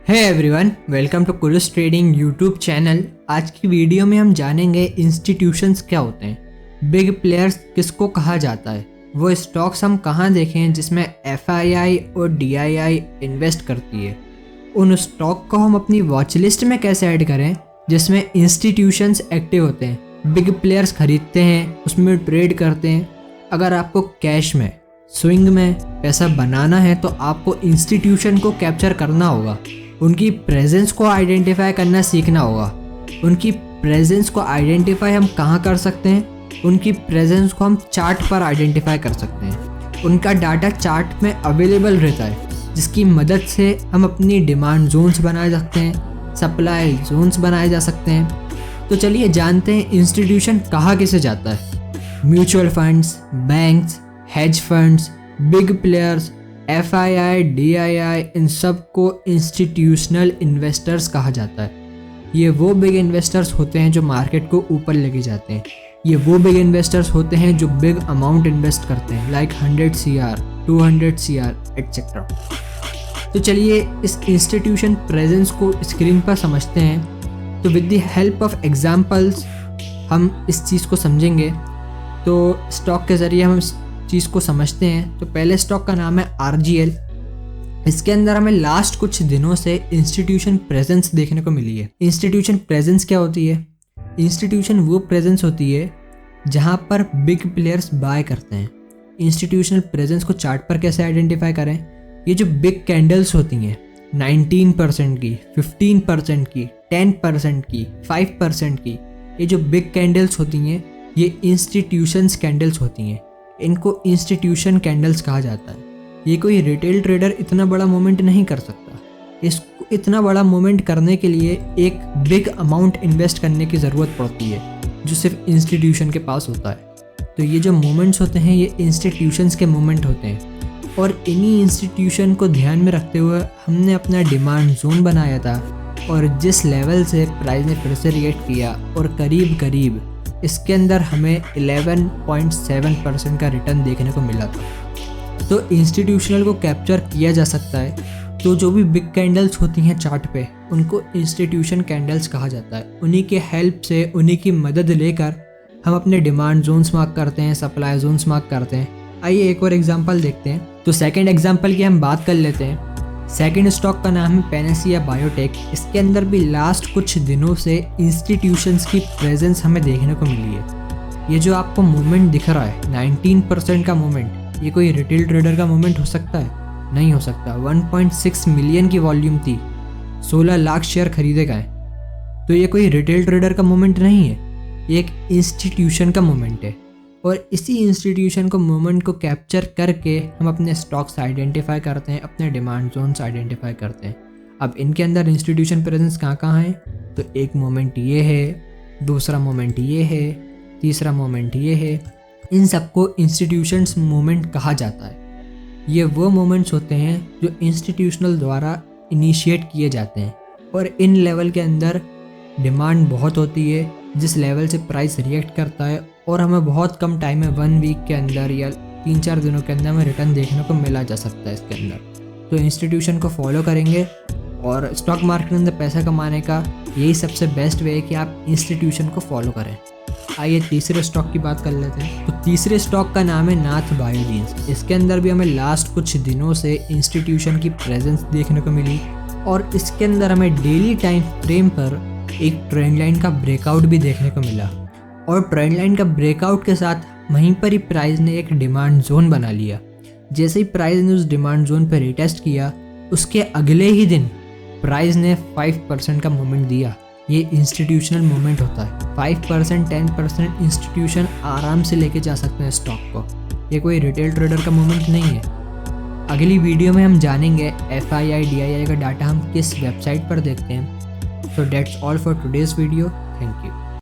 Hey everyone, welcome to Kurus trading YouTube channel. आज की video में हम जानेंगे इंस्टीट्यूशंस क्या होते हैं, बिग प्लेयर्स किसको कहा जाता है, वो स्टॉक्स हम कहाँ देखें जिसमें FII और DII इन्वेस्ट करती है, उन स्टॉक को हम अपनी वॉच लिस्ट में कैसे ऐड करें जिसमें इंस्टीट्यूशंस एक्टिव होते हैं, बिग प्लेयर्स खरीदते हैं, उसमें ट्रेड करते हैं। अगर आपको कैश में स्विंग में पैसा बनाना है तो आपको इंस्टीट्यूशन को कैप्चर करना होगा, उनकी प्रेजेंस को आइडेंटिफाई करना सीखना होगा। उनकी प्रेजेंस को आइडेंटिफाई हम कहाँ कर सकते हैं? उनकी प्रेजेंस को हम चार्ट पर आइडेंटिफाई कर सकते हैं। उनका डाटा चार्ट में अवेलेबल रहता है जिसकी मदद से हम अपनी डिमांड जोन्स बना सकते हैं, सप्लाई जोन्स बनाए जा सकते हैं। तो चलिए जानते हैं इंस्टीट्यूशन कहाँ किसे जाता है। Mutual funds, banks, hedge funds, big players, FII, DII, इन सब को इंस्टीट्यूशनल इन्वेस्टर्स कहा जाता है। ये वो बिग इन्वेस्टर्स होते हैं जो मार्केट को ऊपर लेके जाते हैं। ये वो बिग इन्वेस्टर्स होते हैं जो बिग अमाउंट इन्वेस्ट करते हैं, लाइक 100 CR, 200 CR एटसेट्रा। तो चलिए इस इंस्टीट्यूशन प्रेजेंस को स्क्रीन पर समझते हैं। तो with the help of examples हम इस चीज़ को समझेंगे। तो स्टॉक के ज़रिए हम चीज़ को समझते हैं। तो पहले स्टॉक का नाम है RGL। इसके अंदर हमें लास्ट कुछ दिनों से इंस्टीट्यूशन प्रेजेंस देखने को मिली है। इंस्टीट्यूशन प्रेजेंस क्या होती है? इंस्टीट्यूशन वो प्रेजेंस होती है जहां पर बिग प्लेयर्स बाय करते हैं। इंस्टीट्यूशनल प्रेजेंस को चार्ट पर कैसे आइडेंटिफाई करें? ये जो बिग कैंडल्स होती हैं 19% की, 15% की, 10% की, 5% की, ये जो बिग कैंडल्स होती हैं ये इंस्टीट्यूशंस कैंडल्स होती हैं। इनको इंस्टीट्यूशन कैंडल्स कहा जाता है। ये कोई रिटेल ट्रेडर इतना बड़ा मूवमेंट नहीं कर सकता। इसको इतना बड़ा मूवमेंट करने के लिए एक बिग अमाउंट इन्वेस्ट करने की ज़रूरत पड़ती है जो सिर्फ इंस्टीट्यूशन के पास होता है। तो ये जो मूवमेंट्स होते हैं ये इंस्टीट्यूशंस के मूवमेंट होते हैं और इन्हीं इंस्टीट्यूशन को ध्यान में रखते हुए हमने अपना डिमांड जोन बनाया था और जिस लेवल से प्राइस ने फिर से रिएक्ट किया और करीब करीब इसके अंदर हमें 11.7% का रिटर्न देखने को मिला था। तो इंस्टीट्यूशनल को कैप्चर किया जा सकता है। तो जो भी बिग कैंडल्स होती हैं चार्ट पे उनको इंस्टीट्यूशन कैंडल्स कहा जाता है। उन्हीं के हेल्प से, उन्हीं की मदद लेकर हम अपने डिमांड जोन्स मार्क करते हैं, सप्लाई जोन्स मार्क करते हैं। आइए एक और एग्जाम्पल देखते हैं। तो सेकेंड एग्जाम्पल की हम बात कर लेते हैं। सेकेंड स्टॉक का नाम है पैनासिया बायोटेक। इसके अंदर भी लास्ट कुछ दिनों से इंस्टीट्यूशंस की प्रेजेंस हमें देखने को मिली है। ये जो आपको मूवमेंट दिख रहा है 19% का मूवमेंट, ये कोई रिटेल ट्रेडर का मूवमेंट हो सकता है? नहीं हो सकता। 1.6 मिलियन की वॉल्यूम थी, 16 लाख शेयर खरीदे गए। तो ये कोई रिटेल ट्रेडर का मूवमेंट नहीं है, ये एक इंस्टीट्यूशन का मूवमेंट है। और इसी इंस्टीट्यूशन को मूवमेंट को कैप्चर करके हम अपने स्टॉक्स आइडेंटिफाई करते हैं, अपने डिमांड जोन्स आइडेंटिफाई करते हैं। अब इनके अंदर इंस्टीट्यूशन प्रेजेंस कहाँ कहाँ है? तो एक मोमेंट ये है, दूसरा मोमेंट ये है, तीसरा मोमेंट ये है। इन सबको इंस्टीट्यूशंस मूवमेंट कहा जाता है। ये वो मोमेंट्स होते हैं जो इंस्टीट्यूशनल द्वारा इनिशिएट किए जाते हैं और इन लेवल के अंदर डिमांड बहुत होती है जिस लेवल से प्राइस रिएक्ट करता है और हमें बहुत कम टाइम में 1 वीक के अंदर या 3-4 दिनों के अंदर हमें रिटर्न देखने को मिला जा सकता है इसके अंदर। तो इंस्टीट्यूशन को फॉलो करेंगे और स्टॉक मार्केट के अंदर पैसा कमाने का यही सबसे बेस्ट वे है कि आप इंस्टीट्यूशन को फॉलो करें। आइए तीसरे स्टॉक की बात कर लेते हैं। तो तीसरे स्टॉक का नाम है नाथ बायोजीन्स। इसके अंदर भी हमें लास्ट कुछ दिनों से इंस्टीट्यूशन की प्रेजेंस देखने को मिली और इसके अंदर हमें डेली टाइम फ्रेम पर एक ट्रेंड लाइन का ब्रेकआउट भी देखने को मिला और ट्रेंड लाइन का ब्रेकआउट के साथ वहीं पर ही प्राइस ने एक डिमांड जोन बना लिया। जैसे ही प्राइस ने उस डिमांड जोन पर रिटेस्ट किया उसके अगले ही दिन प्राइस ने 5% का मूवमेंट दिया। ये इंस्टीट्यूशनल मूवमेंट होता है। 5%, 10% इंस्टीट्यूशन आराम से लेके जा सकते हैं स्टॉक को। ये कोई रिटेल ट्रेडर का मूवमेंट नहीं है। अगली वीडियो में हम जानेंगे FII, DII का डाटा हम किस वेबसाइट पर देखते हैं। So that's all for today's video. Thank you.